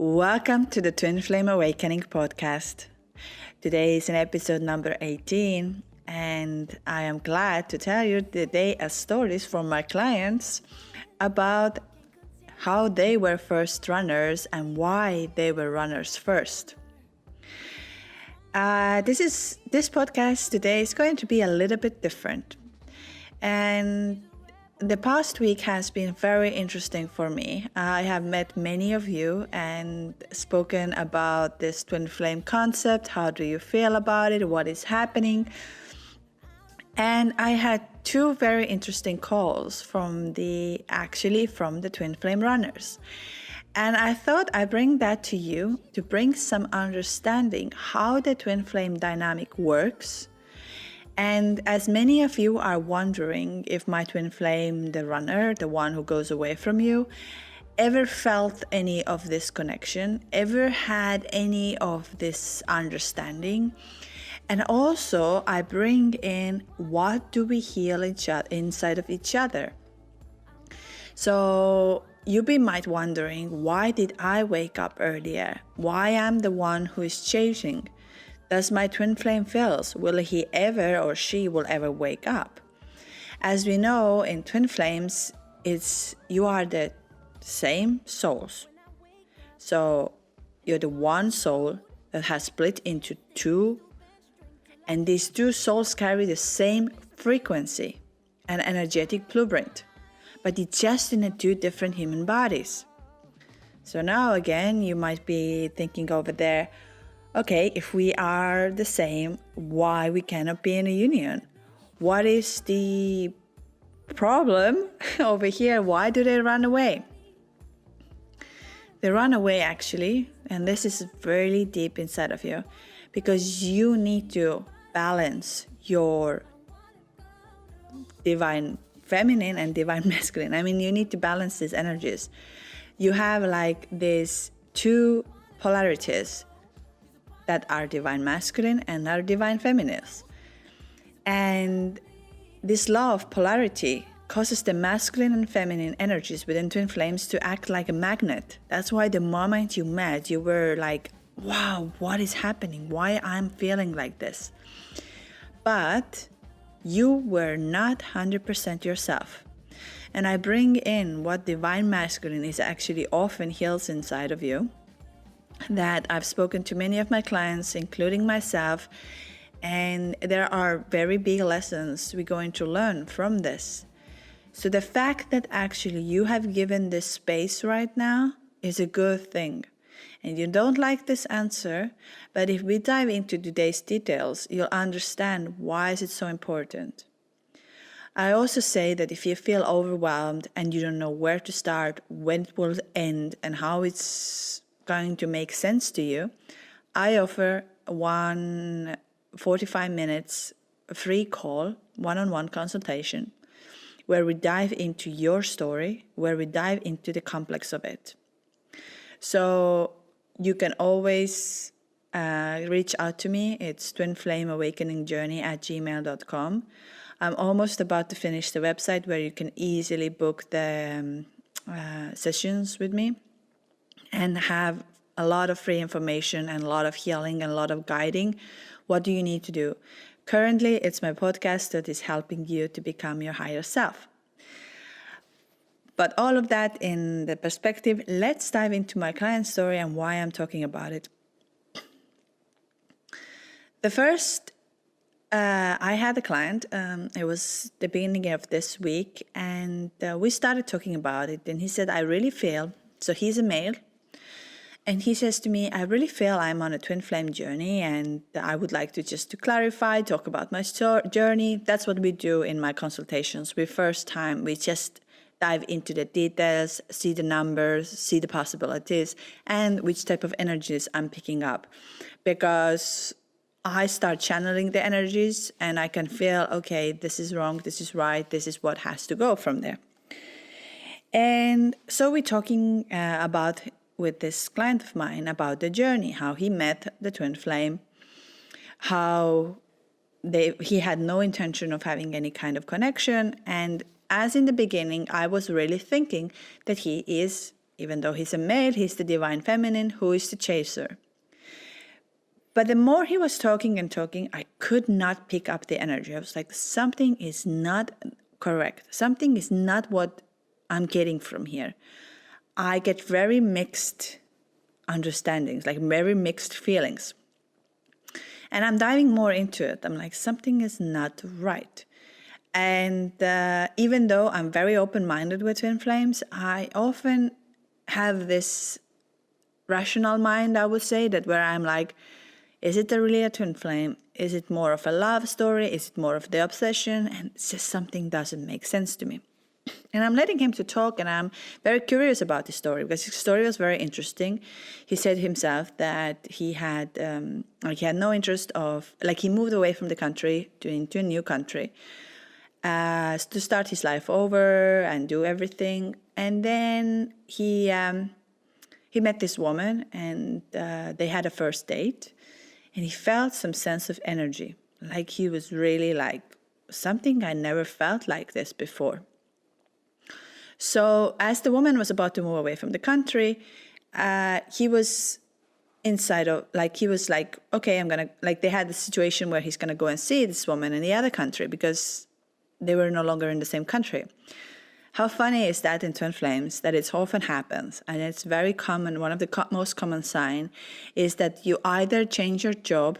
Welcome to the Twin Flame Awakening podcast. Today is an episode number 18, and I am glad to tell you today stories from my clients about how they were first runners and why they were runners first. This podcast today is going to be a little bit different, and the past week has been very interesting for me. I have met many of you and spoken about this twin flame concept. How do you feel about it? What is happening? And I had two very interesting calls from the twin flame runners. And I thought I'd bring that to you to bring some understanding how the twin flame dynamic works. And as many of you are wondering if my twin flame, the runner, the one who goes away from you, ever felt any of this connection, ever had any of this understanding. And also I bring in what do we heal inside of each other. So you might wondering, why did I wake up earlier? Why am the one who is changing? Does my twin flame feels? Will he ever or she will ever wake up? As we know, in twin flames, you are the same souls. So you're the one soul that has split into two, and these two souls carry the same frequency and energetic blueprint, but it's just in two different human bodies. So now again, you might be thinking over there, okay, if we are the same, why we cannot be in a union? What is the problem over here? Why do they run away? They run away actually, and this is really deep inside of you, because you need to balance your divine feminine and divine masculine. I mean, you need to balance these energies. You have like these two polarities that are divine masculine and are divine feminines. And this law of polarity causes the masculine and feminine energies within twin flames to act like a magnet. That's why the moment you met, you were like, wow, what is happening? Why I'm feeling like this? But you were not 100% yourself. And I bring in what divine masculine is actually often heals inside of you, that I've spoken to many of my clients, including myself, and there are very big lessons we're going to learn from this. So the fact that actually you have given this space right now is a good thing. And you don't like this answer, but if we dive into today's details, you'll understand why is it so important. I also say that if you feel overwhelmed and you don't know where to start, when it will end, and how it's going to make sense to you, I offer 45 minutes free call, one-on-one consultation, where we dive into your story, where we dive into the complex of it. So you can always reach out to me. It's twinflameawakeningjourney@gmail.com. I'm almost about to finish the website where you can easily book the sessions with me and have a lot of free information and a lot of healing and a lot of guiding. What do you need to do? Currently, it's my podcast that is helping you to become your higher self. But all of that in the perspective, let's dive into my client story and why I'm talking about it. The first, I had a client, it was the beginning of this week, and we started talking about it, and he said, I really feel, so he's a male, and he says to me, I really feel I'm on a twin flame journey, and I would like to just to clarify, talk about my journey. That's what we do in my consultations. We just dive into the details, see the numbers, see the possibilities, and which type of energies I'm picking up. Because I start channeling the energies and I can feel, okay, this is wrong, this is right, this is what has to go from there. And so we're talking about with this client of mine about the journey, how he met the twin flame, how he had no intention of having any kind of connection. And as in the beginning, I was really thinking that he is Even though he's a male, he's the divine feminine who is the chaser. But the more he was talking and talking, I could not pick up the energy. I was like, something is not correct. Something is not what I'm getting from here. I get very mixed understandings, like very mixed feelings. And I'm diving more into it. I'm like, something is not right. And even though I'm very open-minded with twin flames, I often have this rational mind, I would say, that where I'm like, is it really a twin flame? Is it more of a love story? Is it more of the obsession? And it's just something doesn't make sense to me. And I'm letting him to talk, and I'm very curious about his story because his story was very interesting. He said himself that he had no interest of, like he moved away from the country into a new country to start his life over and do everything. And then he met this woman, and they had a first date. And he felt some sense of energy, like he was really like, something I never felt like this before. So as the woman was about to move away from the country, he was inside of, like, he was like, okay, I'm going to, like, they had the situation where he's going to go and see this woman in the other country because they were no longer in the same country. How funny is that in twin flames, that it often happens, and it's very common. One of the most common signs is that you either change your job,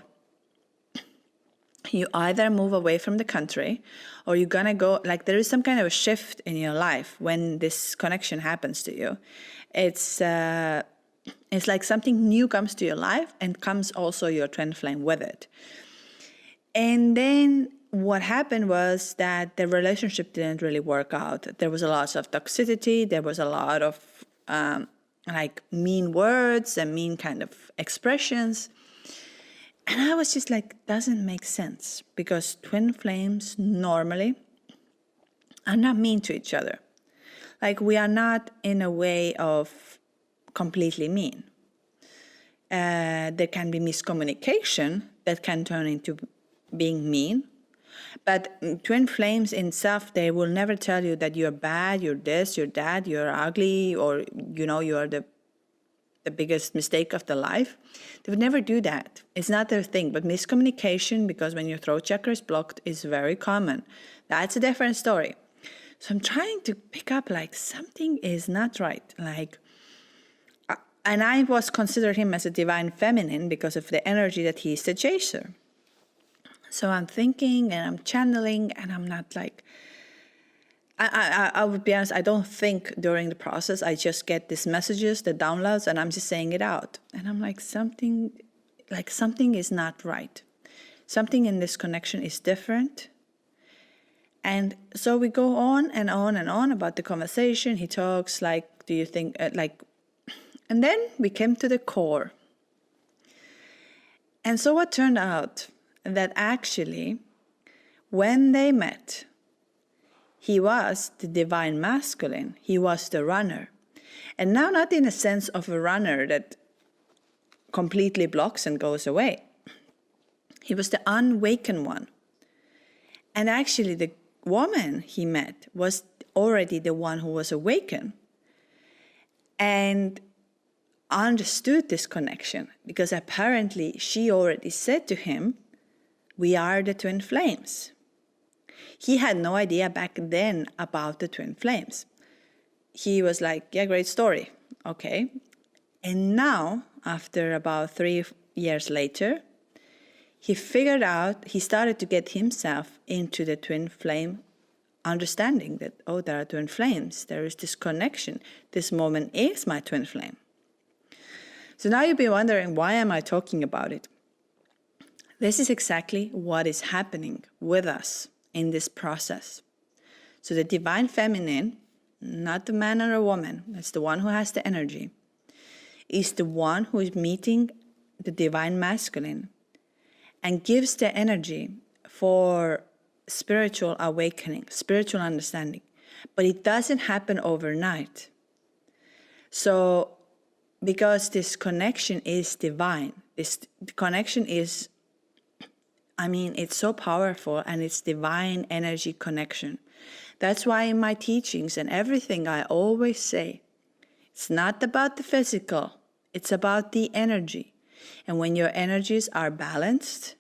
you either move away from the country, or you're gonna go, like there is some kind of a shift in your life when this connection happens to you. It's like something new comes to your life and comes also your twin flame with it. And then what happened was that the relationship didn't really work out. There was a lot of toxicity. There was a lot of like mean words and mean kind of expressions. And I was just like, doesn't make sense, because twin flames normally are not mean to each other. Like we are not in a way of completely mean. There can be miscommunication that can turn into being mean. But twin flames in self, they will never tell you that you're bad, you're this, you're that, you're ugly, or, you know, you're the biggest mistake of the life. They would never do that. It's not their thing. But miscommunication, because when your throat chakra is blocked, is very common. That's a different story. So I'm trying to pick up, like, something is not right. Like, and I was considered him as a divine feminine because of the energy that he's the chaser. So I'm thinking and I'm channeling, and I'm not like, I would be honest, I don't think during the process. I just get these messages, the downloads, and I'm just saying it out. And I'm like, something is not right. Something in this connection is different. And so we go on and on and on about the conversation. He talks like, do you think, and then we came to the core. And so what turned out that actually, when they met, he was the divine masculine. He was the runner. And now not in a sense of a runner that completely blocks and goes away. He was the unawakened one. And actually the woman he met was already the one who was awakened and understood this connection, because apparently she already said to him, we are the twin flames. He had no idea back then about the twin flames. He was like, yeah, great story. Okay. And now, after about 3 years later, he figured out, he started to get himself into the twin flame understanding that, oh, there are twin flames. There is this connection. This moment is my twin flame. So now you'll be wondering, why am I talking about it? This is exactly what is happening with us in this process. So the divine feminine, not the man or a woman, that's the one who has the energy, is the one who is meeting the divine masculine and gives the energy for spiritual awakening, spiritual understanding. But it doesn't happen overnight. So because this connection is divine, this connection is, it's so powerful, and it's divine energy connection. That's why in my teachings and everything I always say, It's not about the physical, it's about the energy. And when your energies are balanced,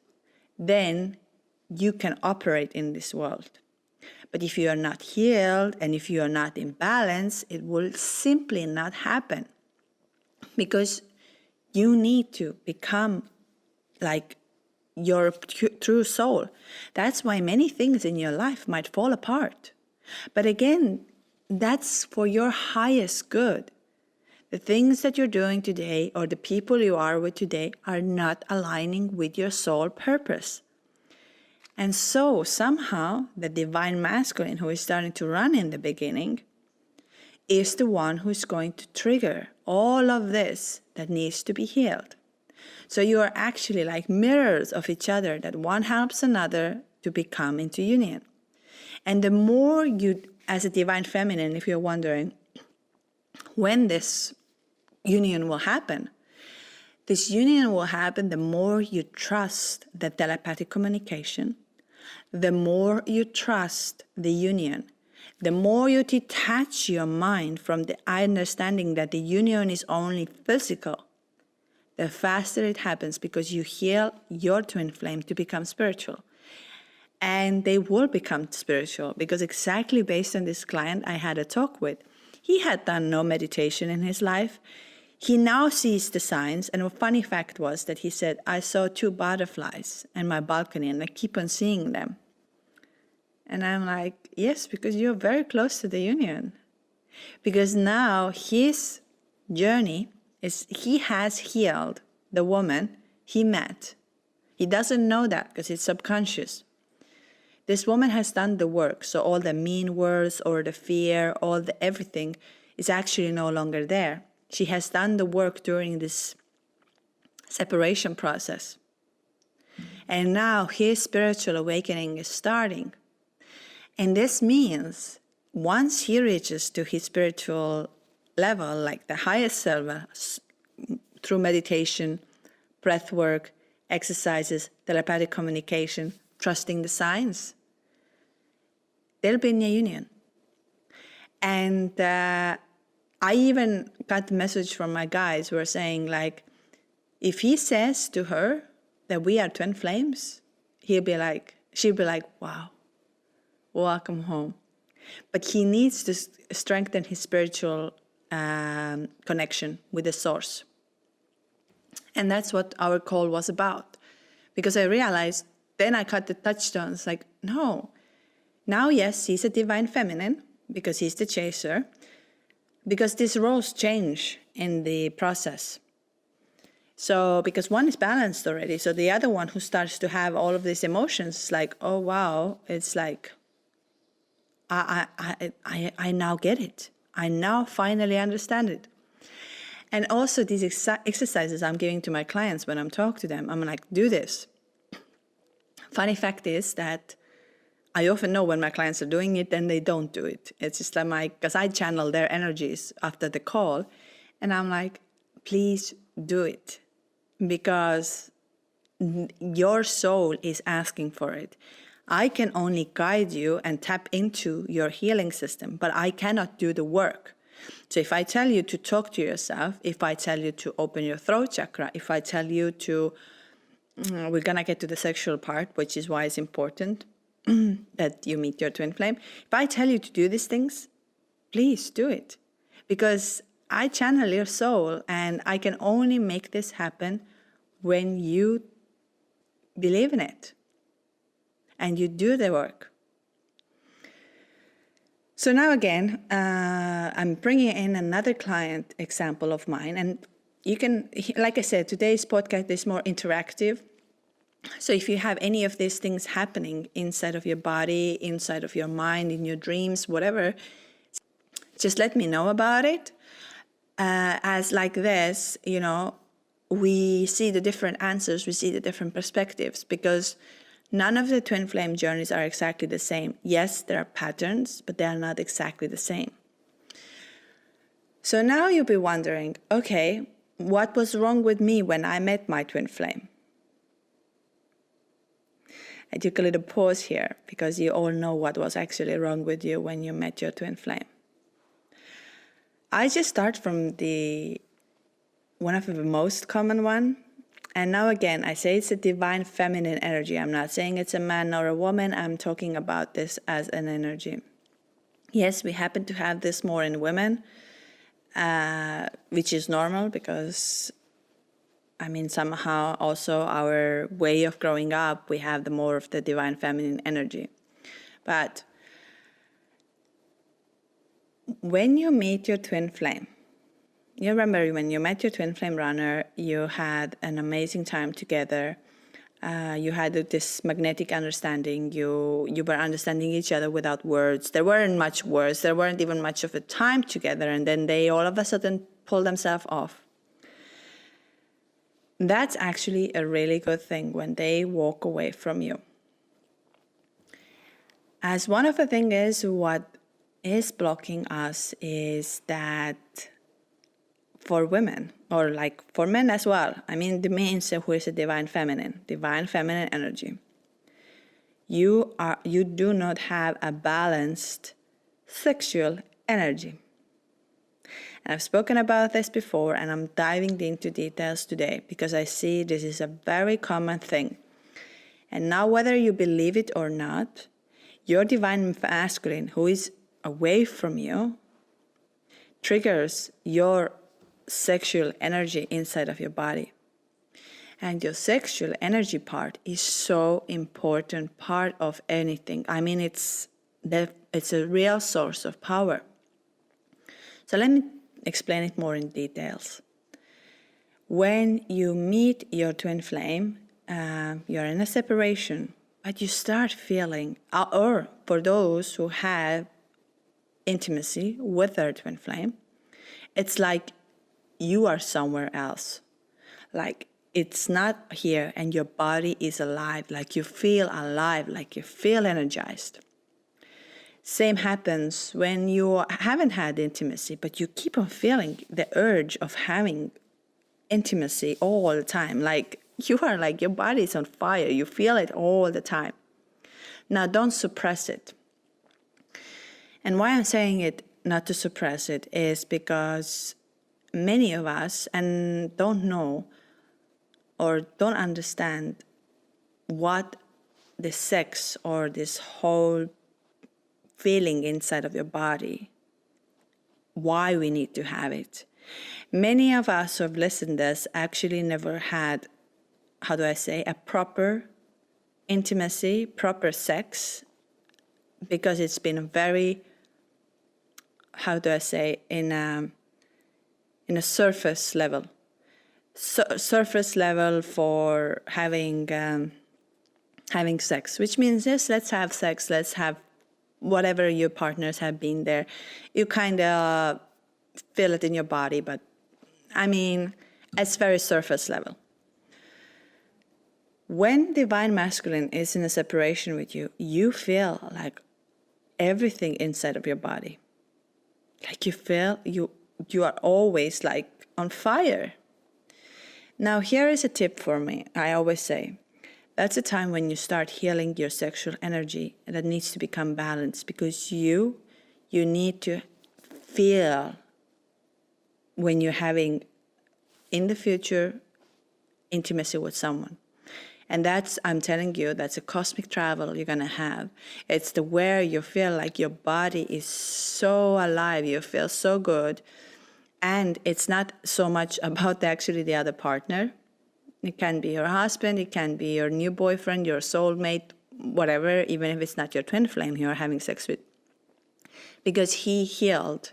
then you can operate in this world. But if you are not healed and if you are not in balance, it will simply not happen. Because you need to become like your true soul. That's why many things in your life might fall apart. But again, that's for your highest good. The things that you're doing today or the people you are with today are not aligning with your soul purpose. And so somehow the divine masculine who is starting to run in the beginning is the one who's going to trigger all of this that needs to be healed. So you are actually like mirrors of each other, that one helps another to become into union. And the more you, as a divine feminine, if you're wondering when this union will happen, this union will happen the more you trust the telepathic communication, the more you trust the union, the more you detach your mind from the understanding that the union is only physical, the faster it happens, because you heal your twin flame to become spiritual. And they will become spiritual, because exactly based on this client I had a talk with, he had done no meditation in his life. He now sees the signs. And a funny fact was that he said, I saw 2 butterflies in my balcony and I keep on seeing them. And I'm like, yes, because you're very close to the union. Because now his journey is he has healed the woman he met. He doesn't know that because it's subconscious. This woman has done the work. So all the mean words or the fear, all the everything is actually no longer there. She has done the work during this separation process. And now his spiritual awakening is starting. And this means once he reaches to his spiritual level, like the highest level, through meditation, breath work, exercises, telepathic communication, trusting the signs, there'll be a new union. And I even got a message from my guys who are saying, like, if he says to her that we are twin flames, she'll be like, wow, welcome home. But he needs to strengthen his spiritual connection with the source. And that's what our call was about. Because I realized, then I cut the touchstones, like, no. Now, yes, he's a divine feminine, because he's the chaser. Because these roles change in the process. So, because one is balanced already, so the other one who starts to have all of these emotions, like, oh, wow, it's like, I now get it. I now finally understand it. And also these exercises I'm giving to my clients when I'm talking to them, I'm like, do this. Funny fact is that I often know when my clients are doing it and they don't do it. It's just like, because I channel their energies after the call, and I'm like, please do it, because your soul is asking for it. I can only guide you and tap into your healing system, but I cannot do the work. So if I tell you to talk to yourself, if I tell you to open your throat chakra, if I tell you to, we're going to get to the sexual part, which is why it's important that you meet your twin flame. If I tell you to do these things, please do it. Because I channel your soul, and I can only make this happen when you believe in it and you do the work. So now again, I'm bringing in another client example of mine. And you can, like I said, today's podcast is more interactive. So if you have any of these things happening inside of your body, inside of your mind, in your dreams, whatever, just let me know about it. As like this, we see the different answers, we see the different perspectives, because none of the twin flame journeys are exactly the same. Yes, there are patterns, but they are not exactly the same. So now you'll be wondering, okay, what was wrong with me when I met my twin flame? I took a little pause here because you all know what was actually wrong with you when you met your twin flame. I just start from one of the most common one. And now again, I say it's a divine feminine energy. I'm not saying it's a man or a woman. I'm talking about this as an energy. Yes, we happen to have this more in women, which is normal because, somehow also our way of growing up, we have the more of the divine feminine energy. But when you meet your twin flame, you remember when you met your twin flame runner, you had an amazing time together. You had this magnetic understanding. You were understanding each other without words. There weren't much words. There weren't even much of a time together. And then they all of a sudden pull themselves off. That's actually a really good thing when they walk away from you. As one of the things is, what is blocking us is that for women, or like for men as well, the means who is a divine feminine energy, you do not have a balanced sexual energy. And I've spoken about this before, and I'm diving into details today because I see this is a very common thing. And now, whether you believe it or not, your divine masculine who is away from you triggers your sexual energy inside of your body. And your sexual energy part is so important part of anything. It's a real source of power. So let me explain it more in details. When you meet your twin flame, you're in a separation, but you start feeling, or for those who have intimacy with their twin flame, it's like you are somewhere else. Like it's not here and your body is alive, like you feel alive, like you feel energized. Same happens when you haven't had intimacy, but you keep on feeling the urge of having intimacy all the time. Like you are like your body is on fire. You feel it all the time. Now don't suppress it. And why I'm saying it not to suppress it is because many of us and don't know or don't understand what the sex or this whole feeling inside of your body, why we need to have it. Many of us who have listened to this actually never had, a proper intimacy, proper sex, because it's been very, in a surface level. Surface level for having sex, which means yes, let's have sex, let's have whatever your partners have been there. You kind of feel it in your body, but it's very surface level. When divine masculine is in a separation with you, you feel like everything inside of your body. Like you feel you are always like on fire. Now here is a tip for me. I always say, that's a time when you start healing your sexual energy that needs to become balanced, because you need to feel when you're having in the future intimacy with someone. And I'm telling you, that's a cosmic travel you're going to have. It's the where you feel like your body is so alive, you feel so good. And it's not so much about the other partner. It can be your husband, it can be your new boyfriend, your soulmate, whatever, even if it's not your twin flame you're having sex with. Because he healed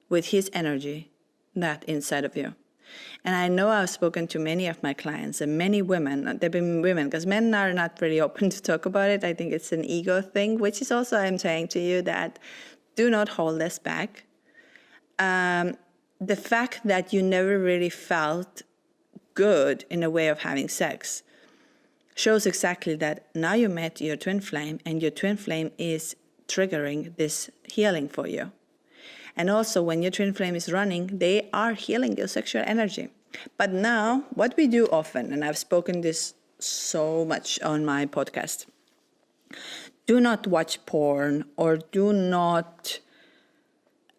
with his energy that inside of you. And I know I've spoken to many of my clients and many women, they've been women, because men are not really open to talk about it. I think it's an ego thing, which is also I'm saying to you that do not hold this back. The fact that you never really felt good in a way of having sex shows exactly that now you met your twin flame and your twin flame is triggering this healing for you. And also when your twin flame is running, they are healing your sexual energy. But now what we do often, and I've spoken this so much on my podcast, do not watch porn or do not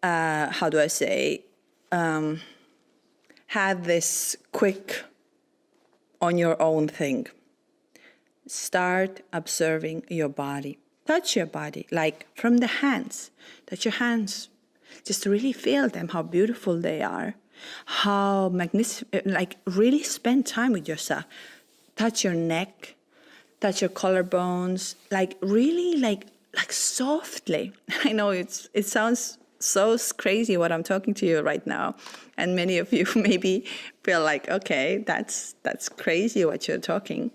how do I say, have this quick on your own thing. Start observing your body. Touch your body, like from the hands. Touch your hands. Just really feel them, how beautiful they are, how magnificent, like really spend time with yourself. Touch your neck, touch your collarbones, like really like softly. I know it sounds so crazy what I'm talking to you right now. And many of you maybe feel like, okay, that's crazy what you're talking.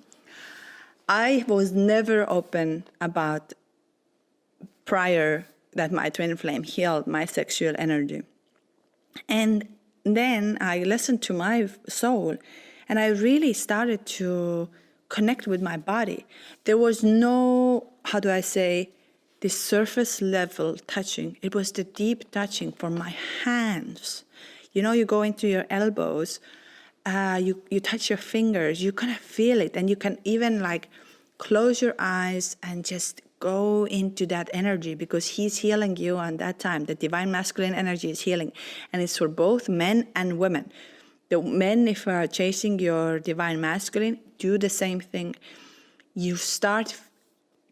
I was never open about prior that my twin flame healed my sexual energy. And then I listened to my soul and I really started to connect with my body. There was no, how do I say, the surface level touching. It was the deep touching for my hands. You know, you go into your elbows, you touch your fingers, you kind of feel it, and you can even like close your eyes and just go into that energy, because he's healing you on that time. The divine masculine energy is healing, and it's for both men and women. The men, if you are chasing your divine masculine, do the same thing. You start,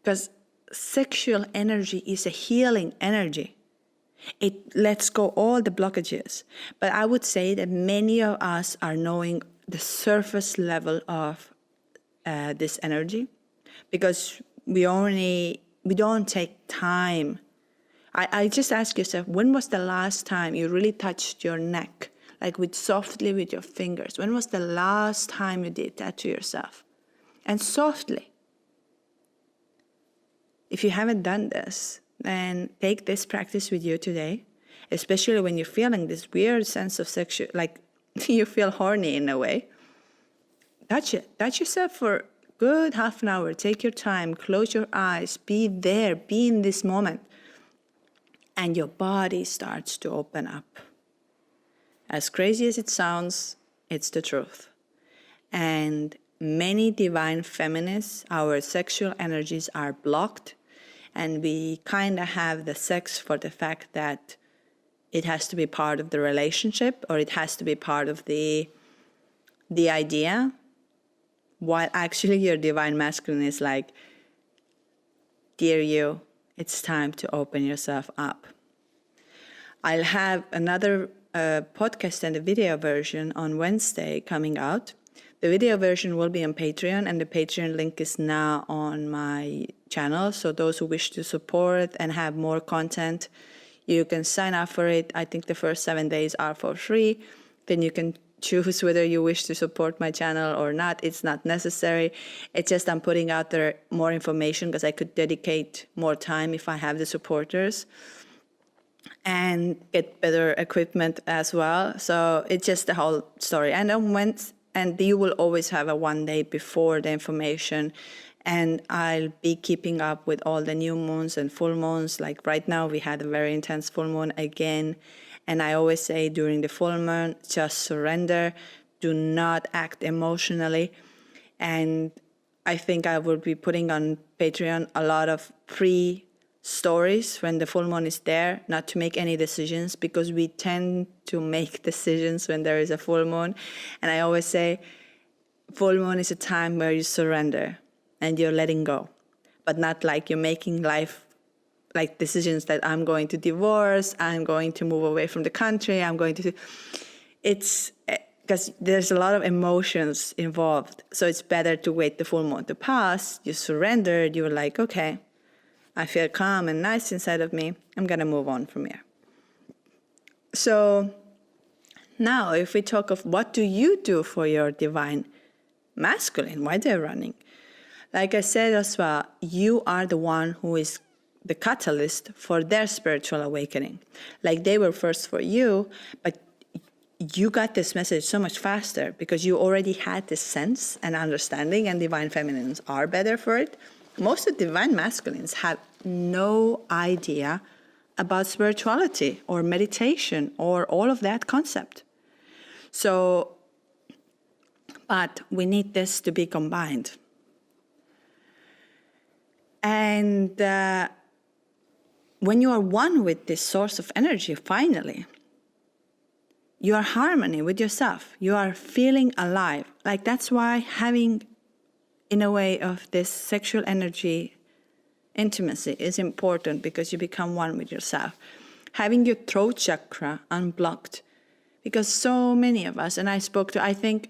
because sexual energy is a healing energy. It lets go all the blockages. But I would say that many of us are knowing the surface level of this energy, because we don't take time. I just ask yourself, when was the last time you really touched your neck, like softly with your fingers? When was the last time you did that to yourself? And softly. If you haven't done this, then take this practice with you today, especially when you're feeling this weird sense of sexual, like you feel horny in a way. Touch it. Touch yourself for good half an hour. Take your time, close your eyes, be there, be in this moment. And your body starts to open up. As crazy as it sounds, it's the truth. And many divine feminists, our sexual energies are blocked, and we kind of have the sex for the fact that it has to be part of the relationship, or it has to be part of the idea, while actually your divine masculine is like, dear you, it's time to open yourself up. I'll have another podcast and a video version on Wednesday coming out. The video version will be on Patreon, and the Patreon link is now on my channel. So those who wish to support and have more content, you can sign up for it. I think the first 7 days are for free. Then you can choose whether you wish to support my channel or not. It's not necessary. It's just I'm putting out there more information because I could dedicate more time if I have the supporters, and get better equipment as well. So it's just the whole story. And you will always have a 1 day before the information. And I'll be keeping up with all the new moons and full moons. Like right now, we had a very intense full moon again. And I always say during the full moon, just surrender. Do not act emotionally. And I think I will be putting on Patreon a lot of stories when the full moon is there, not to make any decisions, because we tend to make decisions when there is a full moon. And I always say full moon is a time where you surrender and you're letting go, but not like you're making life like decisions that I'm going to divorce, I'm going to move away from the country, it's because there's a lot of emotions involved. So it's better to wait the full moon to pass. You surrendered, you were like, okay, I feel calm and nice inside of me. I'm going to move on from here. So now if we talk of what do you do for your divine masculine, why they're running? Like I said as well, you are the one who is the catalyst for their spiritual awakening. Like they were first for you, but you got this message so much faster because you already had this sense and understanding, and divine feminines are better for it. Most of the divine masculines have no idea about spirituality or meditation or all of that concept. So, but we need this to be combined. And when you are one with this source of energy, finally, you are harmony with yourself. You are feeling alive. Like that's why having, in a way, of this sexual energy intimacy is important, because you become one with yourself. Having your throat chakra unblocked, because so many of us, and I spoke to, I think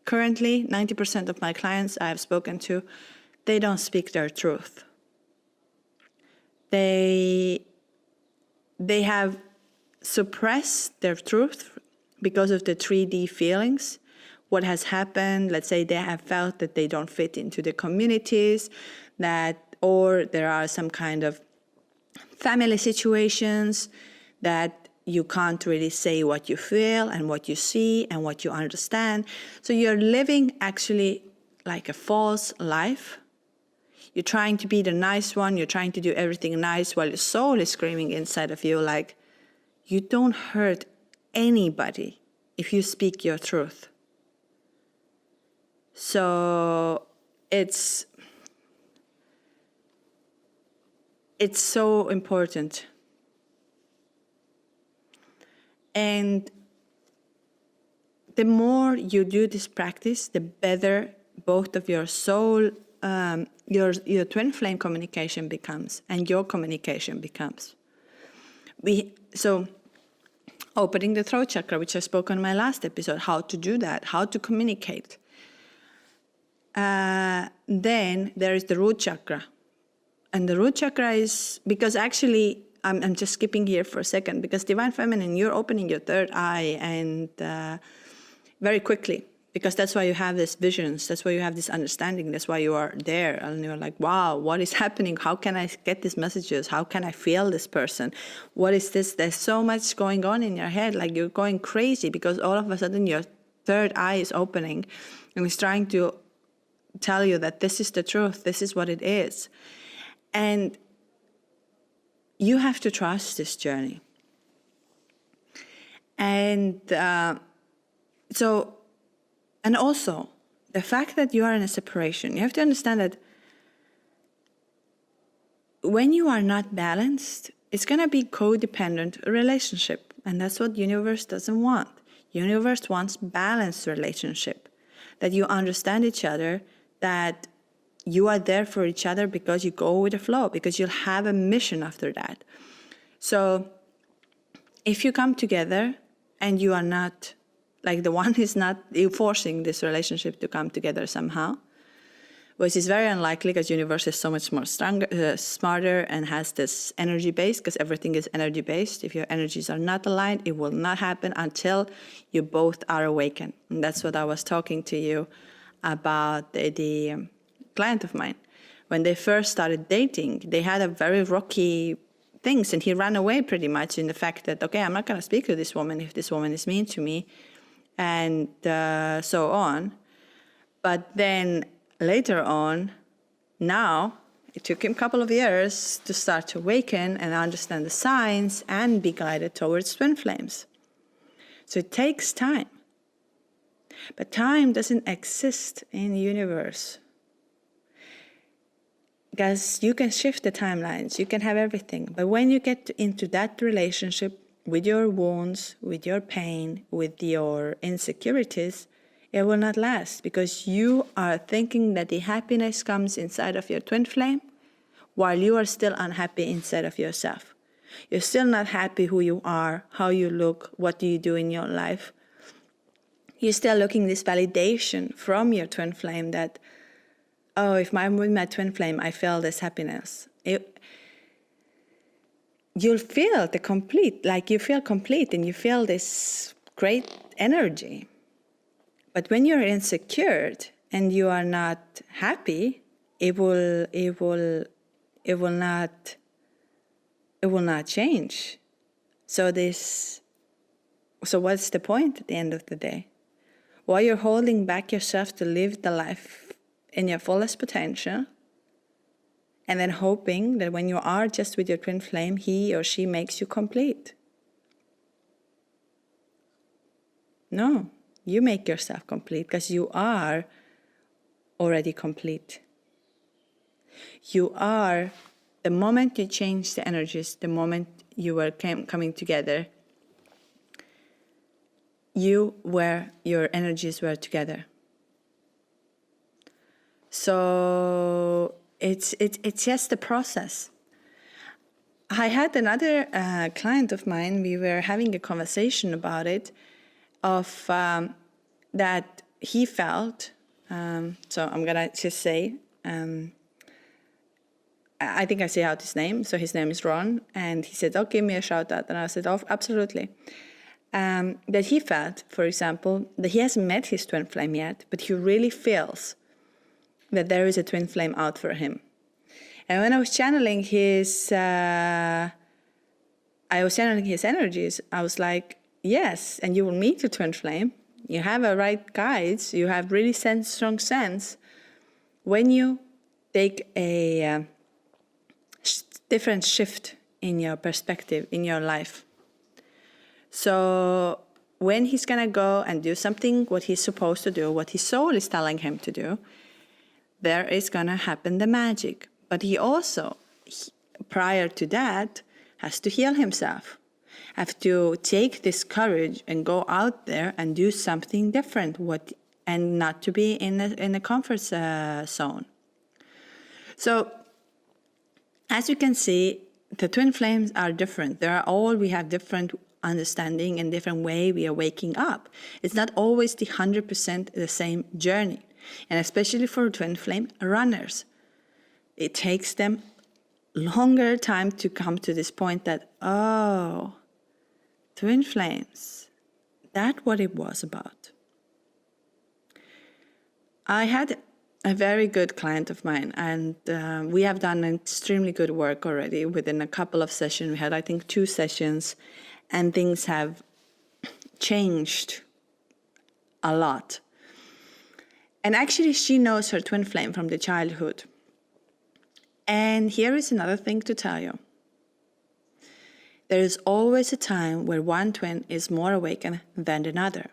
currently 90% of my clients I have spoken to, they don't speak their truth. They have suppressed their truth because of the 3D feelings. What has happened, let's say they have felt that they don't fit into the communities, or there are some kind of family situations that you can't really say what you feel and what you see and what you understand. So you're living actually like a false life. You're trying to be the nice one. You're trying to do everything nice while your soul is screaming inside of you like, you don't hurt anybody if you speak your truth. So it's so important. And the more you do this practice, the better both of your soul, your twin flame communication becomes, and your communication becomes. So opening the throat chakra, which I spoke on my last episode, how to do that, how to communicate. Then there is the root chakra. And the root chakra is, because actually, I'm just skipping here for a second, because Divine Feminine, you're opening your third eye, and very quickly, because that's why you have these visions, that's why you have this understanding, that's why you are there, and you're like, wow, what is happening? How can I get these messages? How can I feel this person? What is this? There's so much going on in your head, like you're going crazy, because all of a sudden your third eye is opening, and it's trying to tell you that this is the truth, this is what it is. And you have to trust this journey. And and also, the fact that you are in a separation, you have to understand that when you are not balanced, it's going to be codependent relationship. And that's what universe doesn't want. Universe wants balanced relationship, that you understand each other, that you are there for each other because you go with the flow, because you'll have a mission after that. So if you come together and you are not, like the one is not, you're forcing this relationship to come together somehow, which is very unlikely, because universe is so much more smarter and has this energy base, because everything is energy based. If your energies are not aligned, it will not happen until you both are awakened. And that's what I was talking to you about the client of mine. When they first started dating, they had a very rocky things, and he ran away pretty much in the fact that, okay, I'm not going to speak to this woman if this woman is mean to me, and so on. But then later on, now, it took him a couple of years to start to awaken and understand the signs and be guided towards twin flames. So it takes time. But time doesn't exist in the universe, because you can shift the timelines, you can have everything. But when you get into that relationship with your wounds, with your pain, with your insecurities, it will not last, because you are thinking that the happiness comes inside of your twin flame while you are still unhappy inside of yourself. You're still not happy who you are, how you look, what do you do in your life. You're still looking this validation from your twin flame that, oh, if I'm with my twin flame, I feel this happiness. You'll feel the complete, like you feel complete and you feel this great energy. But when you're insecure and you are not happy, it will not change. So what's the point at the end of the day? Why you're holding back yourself to live the life in your fullest potential, and then hoping that when you are just with your twin flame, he or she makes you complete? No, you make yourself complete, because you are already complete. You are the moment you change the energies, the moment you were coming together, your energies were together. So it's just a process. I had another client of mine. We were having a conversation about it, of that he felt. So I'm gonna just say, I think I say out his name. So his name is Ron, and he said, "Oh, give me a shout out," and I said, "Oh, absolutely." That he felt, for example, that he hasn't met his twin flame yet, but he really feels that there is a twin flame out for him. And when I was channeling his energies, I was like, yes, and you will meet your twin flame. You have a right guides. You have really strong sense when you take a different shift in your perspective, in your life. So when he's going to go and do something, what he's supposed to do, what his soul is telling him to do, there is going to happen the magic. But he also, prior to that, has to heal himself, have to take this courage and go out there and do something different, and not to be in a comfort zone. So as you can see, the twin flames are different. We have different understanding and different way we are waking up. It's not always the 100% the same journey. And especially for twin flame runners, it takes them longer time to come to this point that, oh, twin flames, that's what it was about. I had a very good client of mine, and we have done extremely good work already. Within a couple of sessions, we had, I think, 2 sessions, and things have changed a lot. And actually, she knows her twin flame from the childhood. And here is another thing to tell you. There is always a time where one twin is more awakened than another,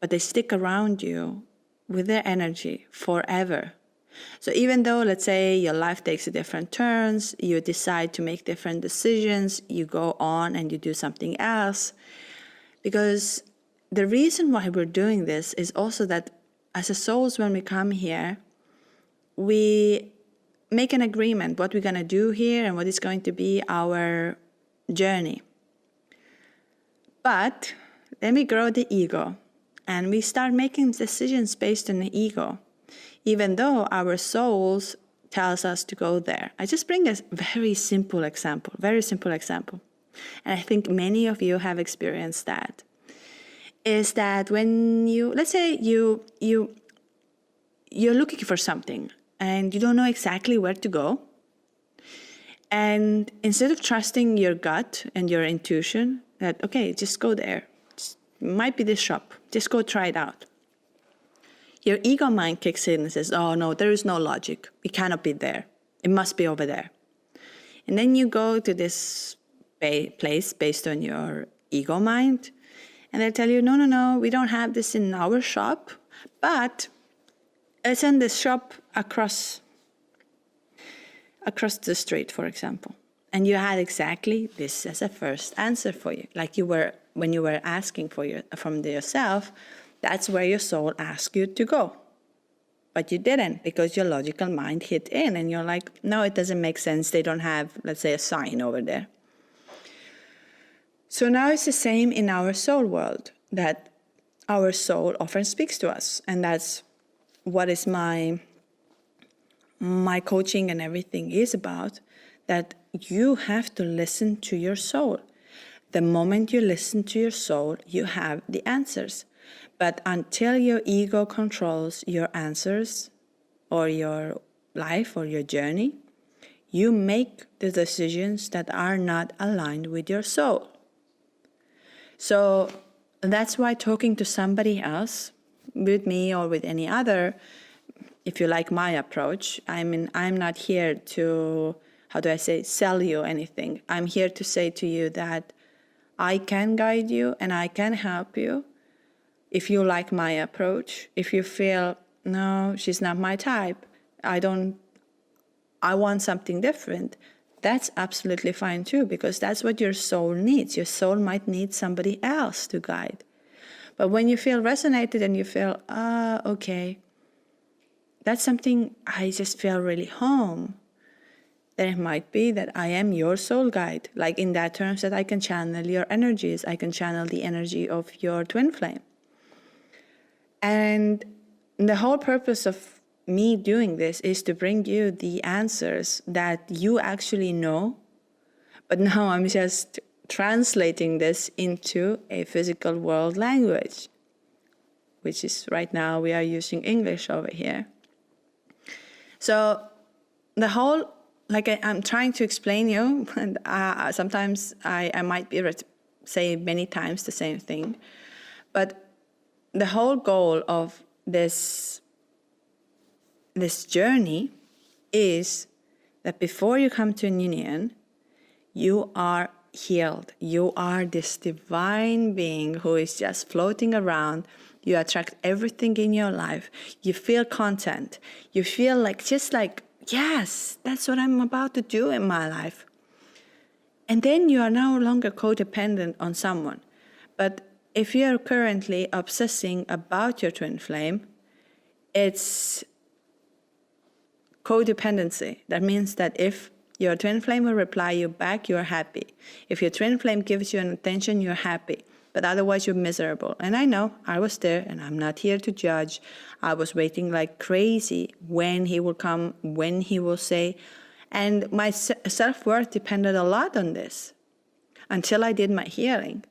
but they stick around you with their energy forever. So even though, let's say, your life takes a different turns, you decide to make different decisions, you go on and you do something else. Because the reason why we're doing this is also that as a souls, when we come here, we make an agreement what we're going to do here and what is going to be our journey. But then we grow the ego and we start making decisions based on the ego, even though our souls tells us to go there. I just bring a very simple example. And I think many of you have experienced that. Is that when you, let's say you're looking for something and you don't know exactly where to go. And instead of trusting your gut and your intuition that, okay, just go there. It might be this shop. Just go try it out. Your ego mind kicks in and says, oh no, there is no logic. It cannot be there. It must be over there. And then you go to this place based on your ego mind. And they tell you, no, we don't have this in our shop, but it's in this shop across the street, for example. And you had exactly this as a first answer for you. Like when you were asking from yourself, that's where your soul asked you to go. But you didn't, because your logical mind hit in and you're like, no, it doesn't make sense. They don't have, let's say, a sign over there. So now it's the same in our soul world, that our soul often speaks to us. And that's what is my coaching and everything is about, that you have to listen to your soul. The moment you listen to your soul, you have the answers. But until your ego controls your answers or your life or your journey, you make the decisions that are not aligned with your soul. So that's why talking to somebody else, with me or with any other, if you like my approach, I'm not here to, sell you anything. I'm here to say to you that I can guide you and I can help you. If you like my approach, if you feel, no, she's not my type, I want something different, that's absolutely fine too, because that's what your soul needs. Your soul might need somebody else to guide. But when you feel resonated and you feel, okay, that's something I just feel really home, then it might be that I am your soul guide. Like in that terms that I can channel your energies. I can channel the energy of your twin flame. And the whole purpose of me doing this is to bring you the answers that you actually know. But now I'm just translating this into a physical world language, which is right now we are using English over here. So the whole, like I'm trying to explain you, and sometimes I might be say many times the same thing, but the whole goal of this journey is that before you come to an union, you are healed. You are this divine being who is just floating around. You attract everything in your life. You feel content. You feel like, just like, yes, that's what I'm about to do in my life. And then you are no longer codependent on someone. But if you're currently obsessing about your twin flame, it's codependency. That means that if your twin flame will reply you back, you're happy. If your twin flame gives you an attention, you're happy. But otherwise, you're miserable. And I know, I was there, and I'm not here to judge. I was waiting like crazy when he will come, when he will say. And my self-worth depended a lot on this until I did my healing.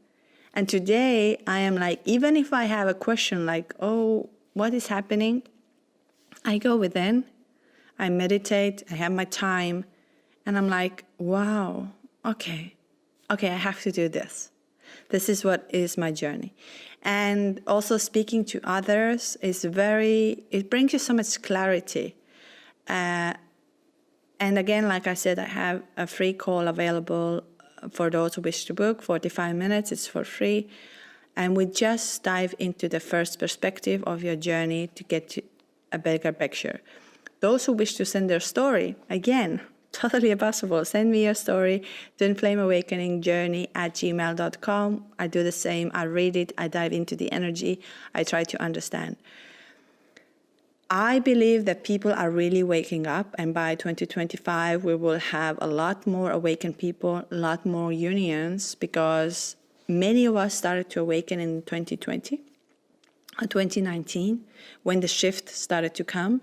And today, I am like, even if I have a question like, oh, what is happening? I go within, I meditate, I have my time, and I'm like, wow, okay, I have to do this. This is what is my journey. And also speaking to others is it brings you so much clarity. And again, like I said, I have a free call available for those who wish to book, 45 minutes, it's for free. And we just dive into the first perspective of your journey to get to a bigger picture. Those who wish to send their story, again, totally possible. Send me your story, twinflameawakeningjourney@gmail.com. I do the same. I read it. I dive into the energy. I try to understand. I believe that people are really waking up, and by 2025, we will have a lot more awakened people, a lot more unions, because many of us started to awaken in 2020, 2019, when the shift started to come.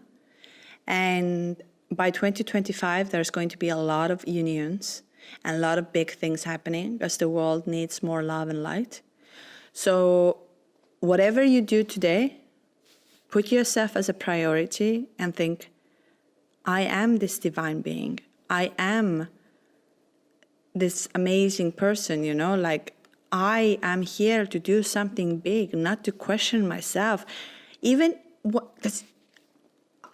And by 2025, there's going to be a lot of unions and a lot of big things happening because the world needs more love and light. So whatever you do today, put yourself as a priority and think, I am this divine being. I am this amazing person, like I am here to do something big, not to question myself. Even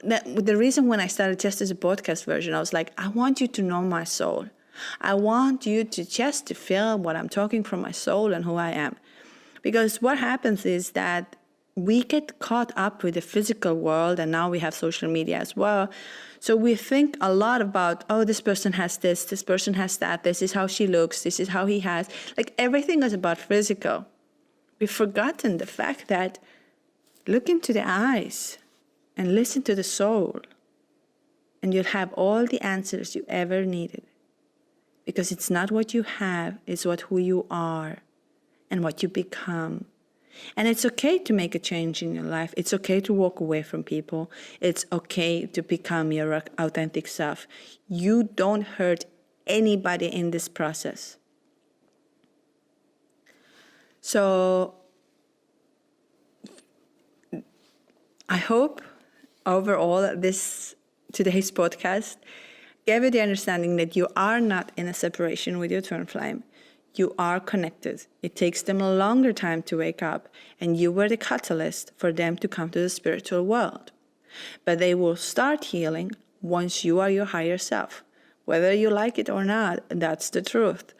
the reason when I started just as a podcast version, I was like, I want you to know my soul. I want you to just feel what I'm talking from my soul and who I am. Because what happens is that we get caught up with the physical world, and now we have social media as well. So we think a lot about, oh, this person has this person has that, this is how she looks, this is how he has. Like everything is about physical. We've forgotten the fact that look into the eyes and listen to the soul, and you'll have all the answers you ever needed. Because it's not what you have, it's who you are and what you become. And it's okay to make a change in your life. It's okay to walk away from people. It's okay to become your authentic self. You don't hurt anybody in this process. So I hope overall today's podcast gave you the understanding that you are not in a separation with your twin flame. You are connected. It takes them a longer time to wake up, and you were the catalyst for them to come to the spiritual world. But they will start healing once you are your higher self. Whether you like it or not, that's the truth.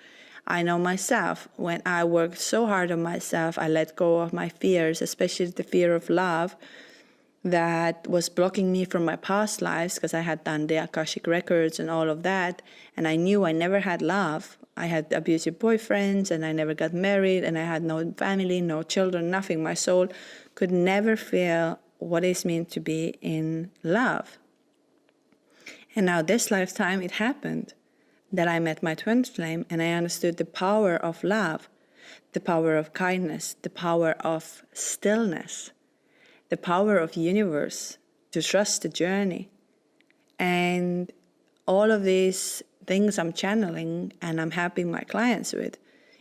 I know myself, when I worked so hard on myself, I let go of my fears, especially the fear of love. that was blocking me from my past lives, because I had done the Akashic records and all of that, and I knew I never had love. I had abusive boyfriends, and I never got married, and I had no family, no children, nothing. My soul could never feel what it means to be in love. And now this lifetime it happened that I met my twin flame, and I understood the power of love, the power of kindness, the power of stillness, the power of universe, to trust the journey. And all of these things I'm channeling and I'm helping my clients with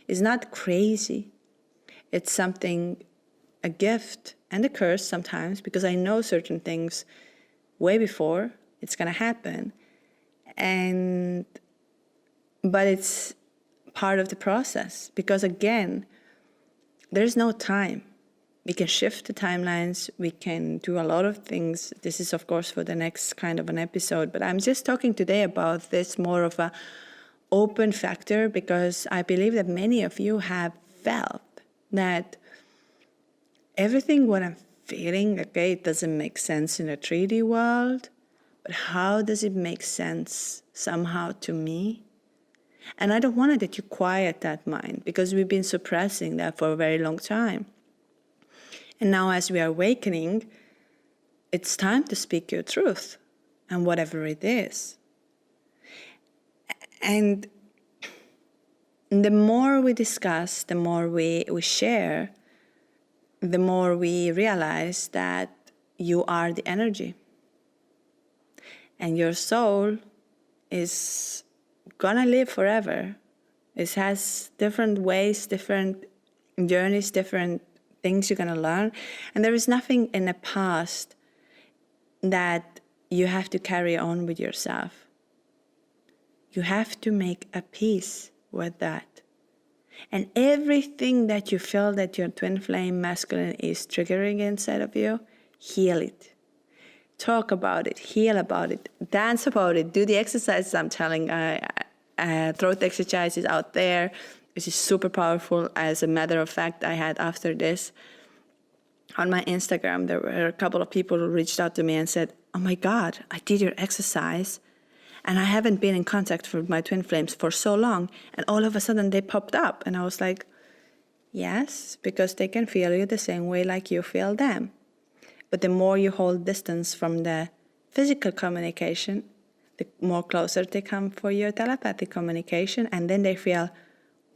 is not crazy. It's something, a gift and a curse sometimes, because I know certain things way before it's going to happen. But it's part of the process, because again, there's no time. We can shift the timelines, we can do a lot of things. This is, of course, for the next kind of an episode, but I'm just talking today about this more of a open factor, because I believe that many of you have felt that everything what I'm feeling, okay, it doesn't make sense in a 3D world, but how does it make sense somehow to me? And I don't want that you quiet that mind, because we've been suppressing that for a very long time. And now as we are awakening, it's time to speak your truth, and whatever it is. And the more we discuss, the more we share, the more we realize that you are the energy. And your soul is gonna live forever. It has different ways, different journeys, different things you're gonna learn. And there is nothing in the past that you have to carry on with yourself. You have to make a peace with that. And everything that you feel that your twin flame masculine is triggering inside of you, heal it. Talk about it, heal about it, dance about it, do the exercises I'm telling. Throat exercises out there, which is super powerful. As a matter of fact, I had after this on my Instagram, there were a couple of people who reached out to me and said, oh my God, I did your exercise and I haven't been in contact with my twin flames for so long. And all of a sudden they popped up. And I was like, yes, because they can feel you the same way like you feel them. But the more you hold distance from the physical communication, the more closer they come for your telepathic communication. And then they feel,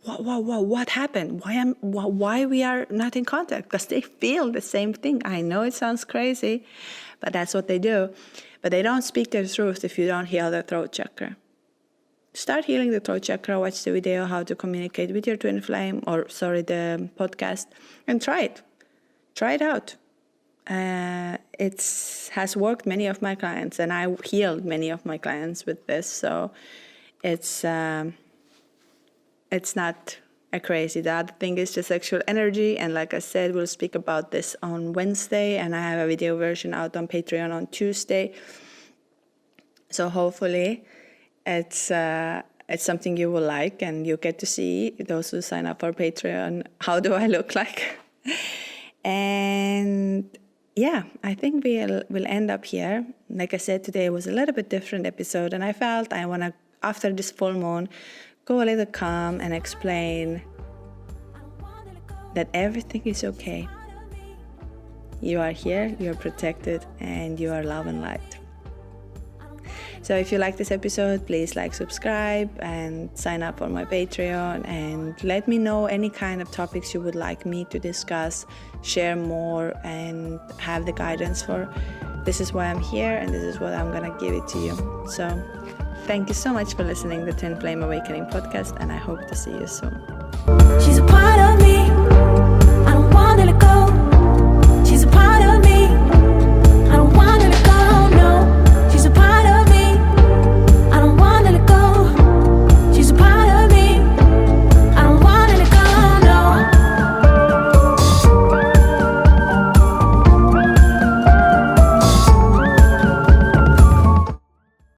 what happened? Why we are not in contact? Because they feel the same thing. I know it sounds crazy, but that's what they do. But they don't speak their truth if you don't heal their throat chakra. Start healing the throat chakra, watch the video, how to communicate with your twin flame, the podcast, and try it. Try it out. It has worked many of my clients, and I healed many of my clients with this. So it's not a crazy. The other thing is the sexual energy, and like I said, we'll speak about this on Wednesday, and I have a video version out on Patreon on Tuesday. So hopefully it's something you will like, and you get to see, those who sign up for Patreon, how do I look like. And yeah, I think we'll end up here. Like I said, today was a little bit different episode, and I felt I want to, after this full moon, go a little calm and explain that everything is okay. You are here, you're protected, and you are love and light. So if you like this episode, please like, subscribe, and sign up for my Patreon, and let me know any kind of topics you would like me to discuss, share more, and have the guidance for. This is why I'm here, and this is what I'm gonna give it to you. So thank you so much for listening to the Twin Flame Awakening podcast, and I hope to see you soon. She's a part of me, I don't want to let go.